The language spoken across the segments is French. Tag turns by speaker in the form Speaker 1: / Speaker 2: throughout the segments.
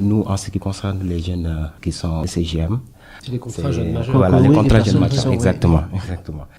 Speaker 1: Nous, en ce qui concerne les jeunes qui sont CGM,
Speaker 2: c'est les contrats jeunes majeurs.
Speaker 1: Voilà, les
Speaker 2: Oui,
Speaker 1: contrats jeunes majeurs,
Speaker 2: oui.
Speaker 1: exactement.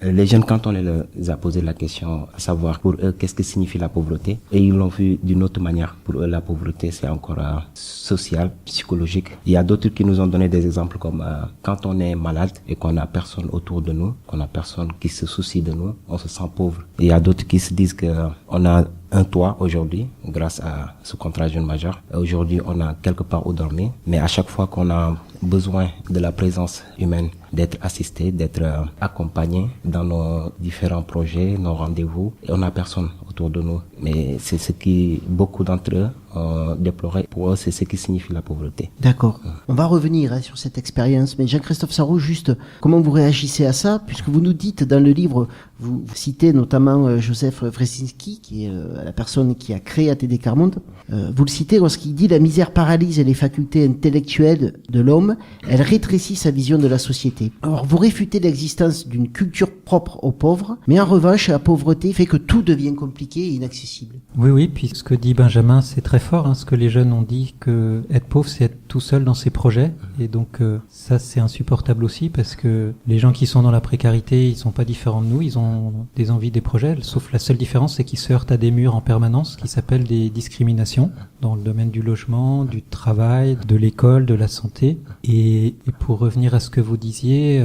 Speaker 1: Les jeunes, quand on les a posé la question, à savoir pour eux, qu'est-ce que signifie la pauvreté, et ils l'ont vu d'une autre manière. Pour eux, la pauvreté, c'est encore social, psychologique. Il y a d'autres qui nous ont donné des exemples comme quand on est malade et qu'on a personne autour de nous, qu'on a personne qui se soucie de nous, on se sent pauvre. Et il y a d'autres qui se disent que on a un toit aujourd'hui, grâce à ce contrat jeune majeur. Aujourd'hui, on a quelque part où dormir, mais à chaque fois qu'on a besoin de la présence humaine, d'être assisté, d'être accompagné dans nos différents projets, nos rendez-vous, et on n'a personne autour de nous. Mais c'est ce qui, beaucoup d'entre eux ont déploré. Pour eux, c'est ce qui signifie la pauvreté.
Speaker 3: D'accord. On va revenir sur cette expérience, mais Jean-Christophe Sarraud, juste, comment vous réagissez à ça, puisque vous nous dites dans le livre, vous citez notamment Joseph Wresinski, qui est la personne qui a créé ATD Quart Monde. Vous le citez lorsqu'il dit « La misère paralyse les facultés intellectuelles de l'homme, elle rétrécit sa vision de la société ». Alors, vous réfutez l'existence d'une culture propre aux pauvres, mais en revanche, la pauvreté fait que tout devient compliqué et inaccessible.
Speaker 4: Oui, puis ce que dit Benjamin, c'est très fort, ce que les jeunes ont dit, que être pauvre, c'est être tout seul dans ses projets, et donc ça, c'est insupportable aussi, parce que les gens qui sont dans la précarité, ils sont pas différents de nous, ils ont des envies, des projets, sauf la seule différence, c'est qu'ils se heurtent à des murs en permanence, qui s'appellent des discriminations, dans le domaine du logement, du travail, de l'école, de la santé. Et pour revenir à ce que vous disiez,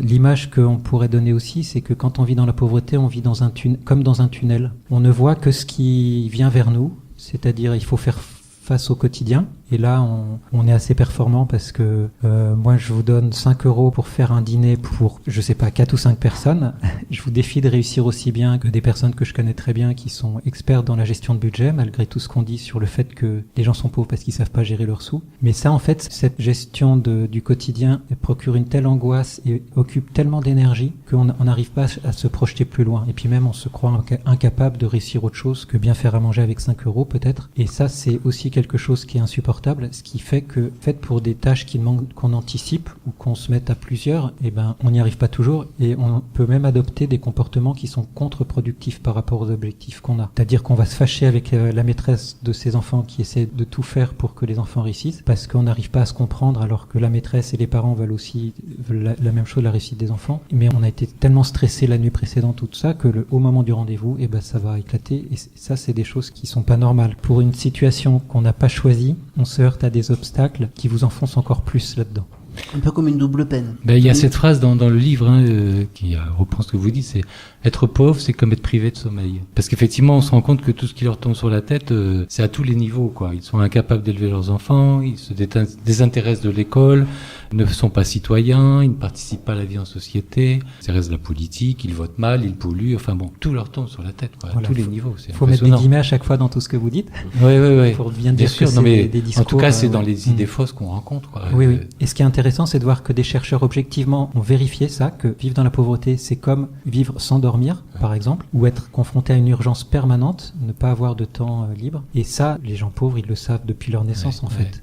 Speaker 4: l'image qu'on pourrait donner aussi, c'est que quand on vit dans la pauvreté, on vit dans un comme dans un tunnel. On ne voit que ce qui vient vers nous, c'est-à-dire il faut faire face au quotidien. Et là, on est assez performant parce que moi, je vous donne 5 € pour faire un dîner pour, je sais pas, 4 ou 5 personnes. Je vous défie de réussir aussi bien que des personnes que je connais très bien qui sont expertes dans la gestion de budget, malgré tout ce qu'on dit sur le fait que les gens sont pauvres parce qu'ils savent pas gérer leurs sous. Mais ça, en fait, cette gestion du quotidien procure une telle angoisse et occupe tellement d'énergie qu'on n'arrive pas à se projeter plus loin. Et puis même, on se croit incapable de réussir autre chose que bien faire à manger avec 5 € peut-être. Et ça, c'est aussi quelque chose qui est insupportable. Ce qui fait que, pour des tâches qu'on anticipe ou qu'on se mette à plusieurs, on n'y arrive pas toujours et on peut même adopter des comportements qui sont contre-productifs par rapport aux objectifs qu'on a. C'est-à-dire qu'on va se fâcher avec la maîtresse de ses enfants qui essaie de tout faire pour que les enfants réussissent parce qu'on n'arrive pas à se comprendre alors que la maîtresse et les parents veulent la même chose, la réussite des enfants. Mais on a été tellement stressé la nuit précédente, tout ça, que au moment du rendez-vous, ça va éclater et ça, c'est des choses qui sont pas normales. Pour une situation qu'on n'a pas choisie, on se heurte à des obstacles qui vous enfoncent encore plus là-dedans.
Speaker 3: Un peu comme une double peine.
Speaker 2: Il y a cette phrase dans le livre qui reprend ce que vous dites, c'est être pauvre, c'est comme être privé de sommeil. Parce qu'effectivement, on se rend compte que tout ce qui leur tombe sur la tête, c'est à tous les niveaux, quoi. Ils sont incapables d'élever leurs enfants, ils se désintéressent de l'école, ne sont pas citoyens, ils ne participent pas à la vie en société, ils s'intéressent à la politique, ils votent mal, ils polluent, tout leur tombe sur la tête, quoi, à tous les niveaux. Il
Speaker 4: faut mettre des guillemets à chaque fois dans tout ce que vous dites.
Speaker 2: Oui.
Speaker 4: Pour bien dire sûr, que c'est des discours.
Speaker 2: En tout cas, c'est dans les idées fausses qu'on rencontre, quoi.
Speaker 4: Oui. Et ce qui est intéressant, c'est de voir que des chercheurs objectivement ont vérifié ça, que vivre dans la pauvreté, c'est comme vivre sans dormir, par exemple, ou être confronté à une urgence permanente, ne pas avoir de temps libre. Et ça, les gens pauvres, ils le savent depuis leur naissance, en fait.